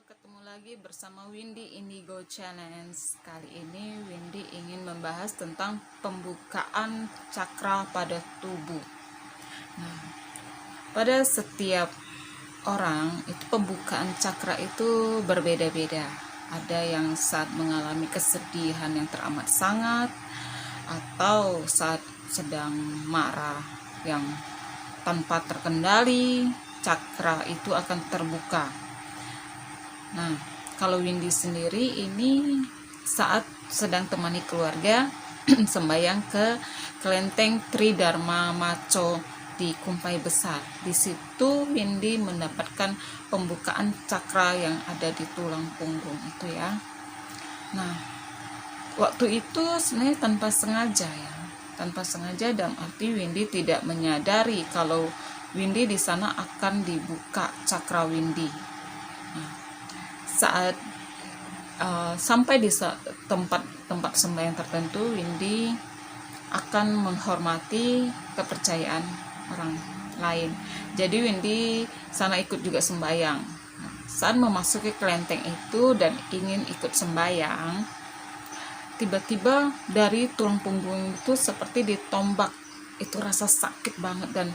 ketemu lagi bersama Windy Indigo Challenge. Kali ini Windy ingin membahas tentang pembukaan cakra pada tubuh. Nah, pada setiap orang itu pembukaan cakra itu berbeda-beda. Ada yang saat mengalami kesedihan yang teramat sangat, atau saat sedang marah yang tanpa terkendali, cakra itu akan terbuka. Nah, kalau Windy sendiri ini saat sedang temani keluarga sembahyang ke kelenteng Tridharma Maco di Kumpai Besar. Di situ Windy mendapatkan pembukaan cakra yang ada di tulang punggung itu ya. Nah, waktu itu sebenarnya tanpa sengaja ya. Tanpa sengaja dalam arti Windy tidak menyadari kalau Windy di sana akan dibuka cakra Windy. Nah, saat sampai di tempat sembahyang tertentu, Windy akan menghormati kepercayaan orang lain. Jadi Windy sana ikut juga sembahyang. Saat memasuki kelenteng itu dan ingin ikut sembahyang, tiba-tiba dari tulang punggung itu seperti ditombak. Itu rasa sakit banget, dan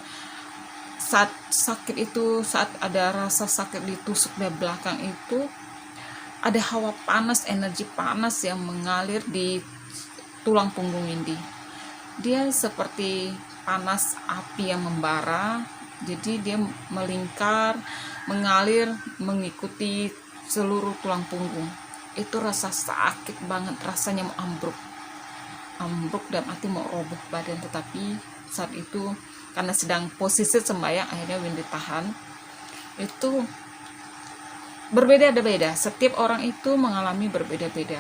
saat sakit itu, saat ada rasa sakit ditusuk dari belakang itu, ada hawa panas, energi panas yang mengalir di tulang punggung Windy. Dia seperti panas api yang membara, jadi dia melingkar, mengalir, mengikuti seluruh tulang punggung. Itu rasa sakit banget, rasanya mau ambruk dan arti mau roboh badan. Tetapi saat itu karena sedang posisi sembahyang, akhirnya Windy tahan. Itu berbeda-beda, setiap orang itu mengalami berbeda-beda.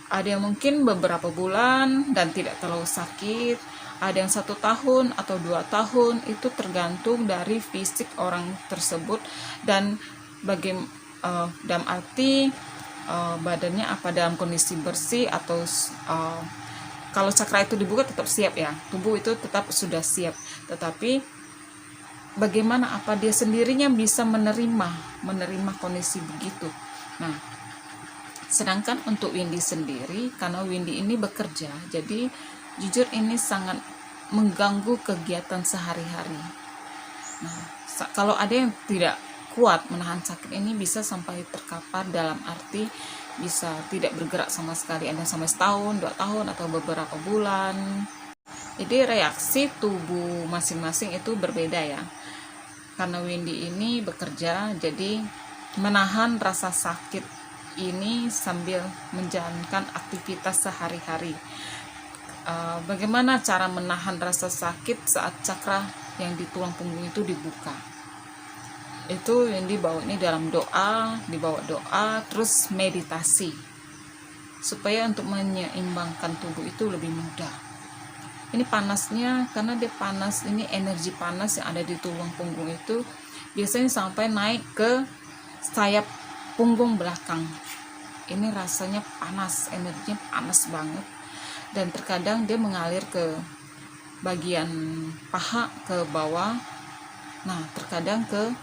Ada yang mungkin beberapa bulan dan tidak terlalu sakit, ada yang 1 tahun atau 2 tahun, itu tergantung dari fisik orang tersebut dan dalam arti badannya apa dalam kondisi bersih atau kalau cakra itu dibuka tetap siap ya, tubuh itu tetap sudah siap, tetapi bagaimana apa dia sendirinya bisa menerima kondisi begitu. Nah, sedangkan untuk Windy sendiri, karena Windy ini bekerja, jadi jujur ini sangat mengganggu kegiatan sehari-hari. Nah, kalau ada yang tidak kuat menahan sakit ini, bisa sampai terkapar, dalam arti bisa tidak bergerak sama sekali, ada sampai setahun, 2 tahun, atau beberapa bulan. Jadi reaksi tubuh masing-masing itu berbeda ya. Karena Windy ini bekerja, jadi menahan rasa sakit ini sambil menjalankan aktivitas sehari-hari. Bagaimana cara menahan rasa sakit saat cakra yang di tulang punggung itu dibuka? Itu Windy bawa ini dalam doa, dibawa doa, terus meditasi, supaya untuk menyeimbangkan tubuh itu lebih mudah. Ini panasnya, karena dia panas, ini energi panas yang ada di tulang punggung itu biasanya sampai naik ke sayap punggung belakang. Ini rasanya panas, energinya panas banget, dan terkadang dia mengalir ke bagian paha ke bawah. Nah, terkadang ke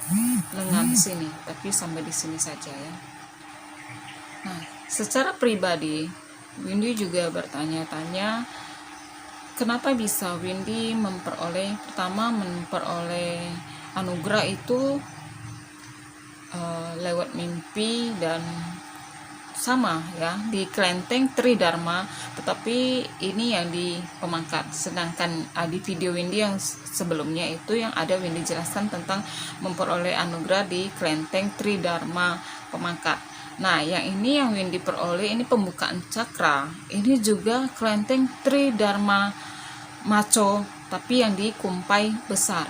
lengan sini, tapi sampai di sini saja ya. Nah, secara pribadi Windy juga bertanya-tanya, kenapa bisa Windy memperoleh anugerah itu lewat mimpi, dan sama ya di kelenteng Tridharma, tetapi ini yang di Pemangkat. Sedangkan di video Windy yang sebelumnya itu yang ada Windy jelaskan tentang memperoleh anugerah di kelenteng Tridharma Pemangkat. Nah, yang ini yang Windy peroleh ini pembukaan cakra, ini juga kelenteng Tridharma Maco, tapi yang di Kumpai Besar.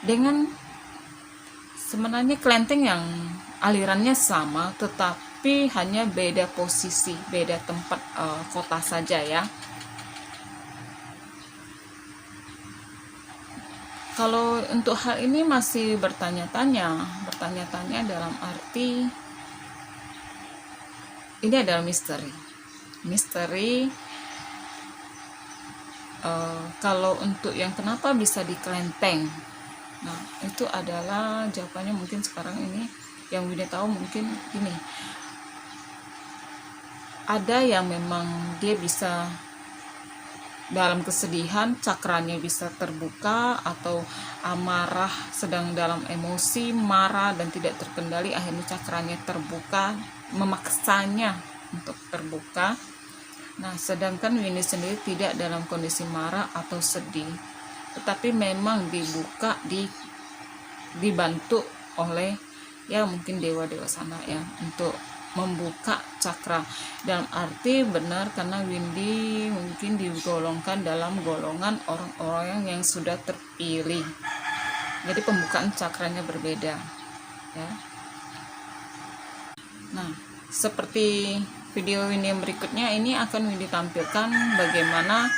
Dengan sebenarnya kelenteng yang alirannya sama, tetapi hanya beda posisi, beda tempat kota saja ya. Kalau untuk hal ini masih bertanya-tanya dalam arti ini adalah misteri. Kalau untuk yang kenapa bisa di kelenteng, Nah, itu adalah jawabannya. Mungkin sekarang ini yang Windy tahu mungkin gini, ada yang memang dia bisa dalam kesedihan cakranya bisa terbuka, atau amarah sedang dalam emosi marah dan tidak terkendali akhirnya cakranya terbuka, memaksanya untuk terbuka. Nah, sedangkan Windy sendiri tidak dalam kondisi marah atau sedih, tetapi memang dibantu oleh ya mungkin dewa-dewa sana ya untuk membuka cakra. Dalam arti benar, karena Windy mungkin digolongkan dalam golongan orang-orang yang sudah terpilih, jadi pembukaan cakranya berbeda ya. Nah, seperti video Windy yang berikutnya ini akan Windy tampilkan bagaimana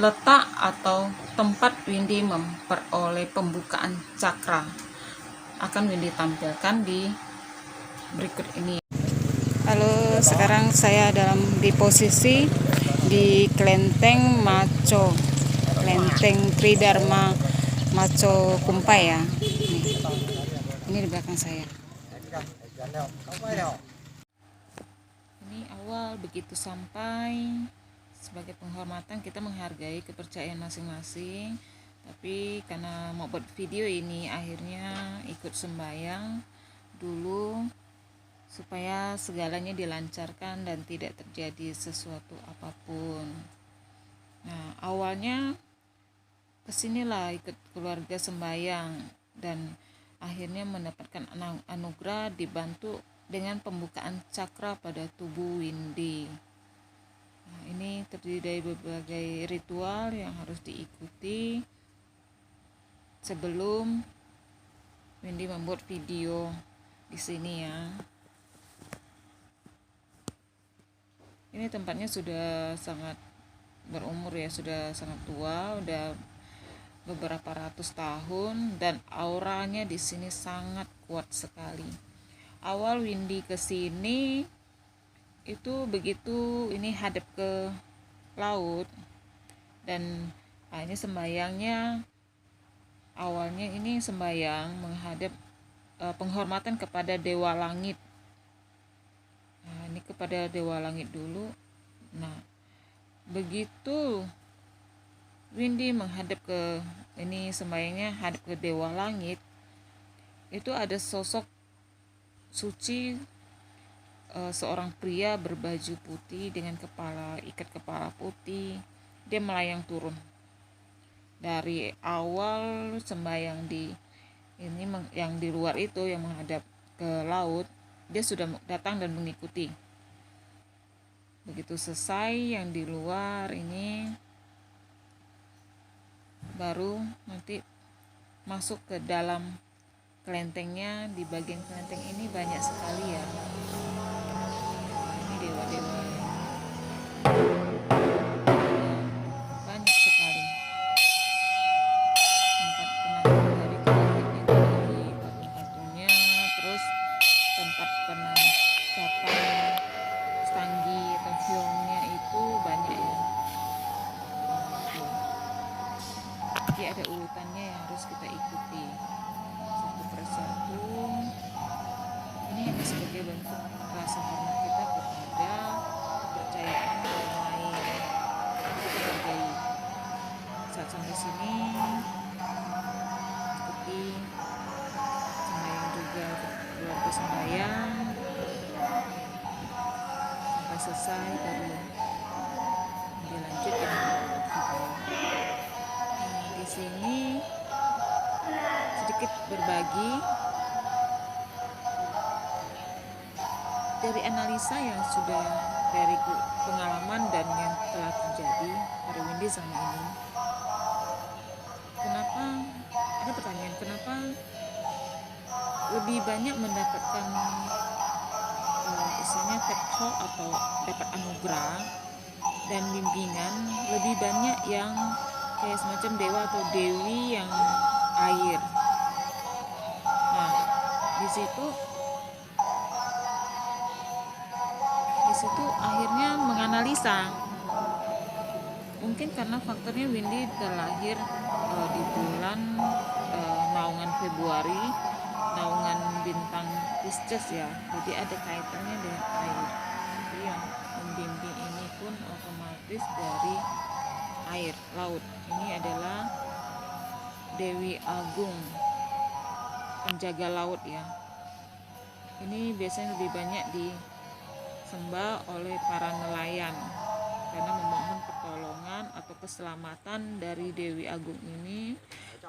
letak atau tempat Windy memperoleh pembukaan cakra, akan Windy tampilkan di berikut ini. Halo, sekarang saya di posisi di Kelenteng Maco, Kelenteng Tridharma Maco Kumpai ya. Ini di belakang saya. Ini awal begitu sampai, sebagai penghormatan kita menghargai kepercayaan masing-masing. Tapi karena mau buat video ini akhirnya ikut sembahyang dulu supaya segalanya dilancarkan dan tidak terjadi sesuatu apapun. Nah, awalnya kesinilah ikut keluarga sembahyang dan akhirnya mendapatkan anugerah, dibantu dengan pembukaan cakra pada tubuh Windy. Nah, ini terdiri dari berbagai ritual yang harus diikuti sebelum Windy membuat video di sini ya. Ini tempatnya sudah sangat berumur ya, sudah sangat tua, udah beberapa ratus tahun, dan auranya di sini sangat kuat sekali. Awal Windy ke sini itu begitu ini hadap ke laut, dan ini sembayangnya awalnya ini sembayang menghadap penghormatan kepada dewa langit. Nah, ini kepada dewa langit dulu. Nah, begitu Windy menghadap ke ini sembayangnya hadap ke dewa langit, itu ada sosok suci, seorang pria berbaju putih dengan ikat kepala putih. Dia melayang turun dari awal sembayang yang di luar itu yang menghadap ke laut. Dia sudah datang dan mengikuti. Begitu selesai yang di luar ini, baru nanti masuk ke dalam kelentengnya. Di bagian kelenteng ini banyak sekali ya. Ini dewa-dewa banyak sekali. Tempat penampilan dari kelentengnya, dari patung-patungnya, terus tempat penangkapan stanggi atau hiongnya itu banyak ya. Jadi ada urutannya yang harus kita ikuti satu persatu. Ini hanya sebagai bentuk rasa hormat kita kepada kepercayaan orang lain. Kita hargai. Saat sampai sini ikuti sembahyang juga, keluarga sembahyang sampai selesai, baru dilanjut dengan video. Di sini sedikit berbagi dari analisa yang sudah dari pengalaman dan yang telah terjadi pada Windy sama ini. Kenapa? Ada pertanyaan, kenapa lebih banyak mendapatkan istilahnya teko atau dapat anugerah dan bimbingan, lebih banyak yang kayak semacam dewa atau dewi yang air. Nah, di situ akhirnya menganalisa, mungkin karena faktornya Windy terlahir di bulan naungan Februari, naungan bintang Pisces ya, jadi ada kaitannya dengan air. Jadi yang membimbing ini pun otomatis dari air, laut. Ini adalah Dewi Agung, penjaga laut ya. Ini biasanya lebih banyak disembah oleh para nelayan karena memohon pertolongan atau keselamatan dari Dewi Agung ini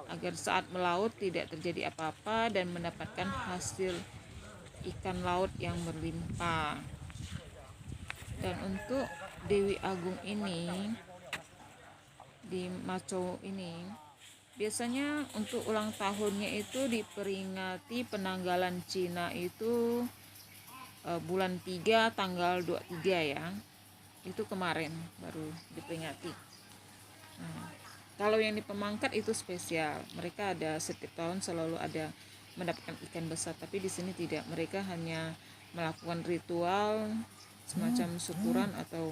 agar saat melaut tidak terjadi apa-apa dan mendapatkan hasil ikan laut yang berlimpah. Dan untuk Dewi Agung ini di Maco ini biasanya untuk ulang tahunnya itu diperingati penanggalan Cina itu bulan 3 tanggal 23 ya. Itu kemarin baru diperingati. Nah, kalau yang di Pemangkat itu spesial. Mereka ada setiap tahun selalu ada mendapatkan ikan besar, tapi di sini tidak. Mereka hanya melakukan ritual semacam syukuran atau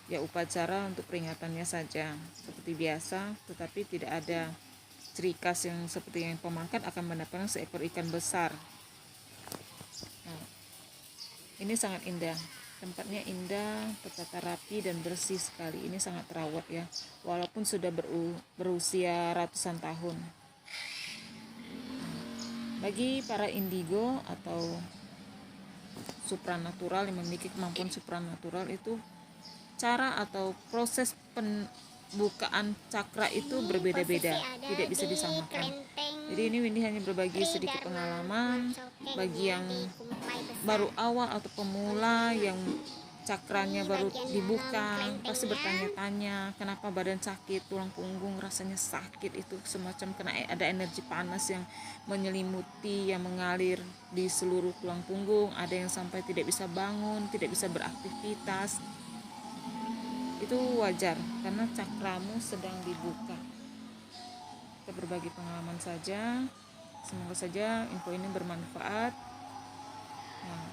ya upacara untuk peringatannya saja seperti biasa, tetapi tidak ada ciri khas yang seperti yang Pemangkat akan mendapatkan seekor ikan besar. Nah, ini sangat indah, tempatnya indah, tertata rapi dan bersih sekali. Ini sangat terawat ya, walaupun sudah berusia ratusan tahun. Bagi para indigo atau supranatural yang memiliki kemampuan supranatural, itu cara atau proses pembukaan cakra itu berbeda-beda, tidak bisa disamakan. Jadi ini Windy hanya berbagi sedikit pengalaman bagi yang baru awal atau pemula yang cakranya baru dibuka, pasti bertanya-tanya kenapa badan sakit, tulang punggung rasanya sakit, itu semacam kena ada energi panas yang menyelimuti, yang mengalir di seluruh tulang punggung. Ada yang sampai tidak bisa bangun, tidak bisa beraktivitas. Itu wajar karena cakramu sedang dibuka. Kita berbagi pengalaman saja, semoga saja info ini bermanfaat. Nah,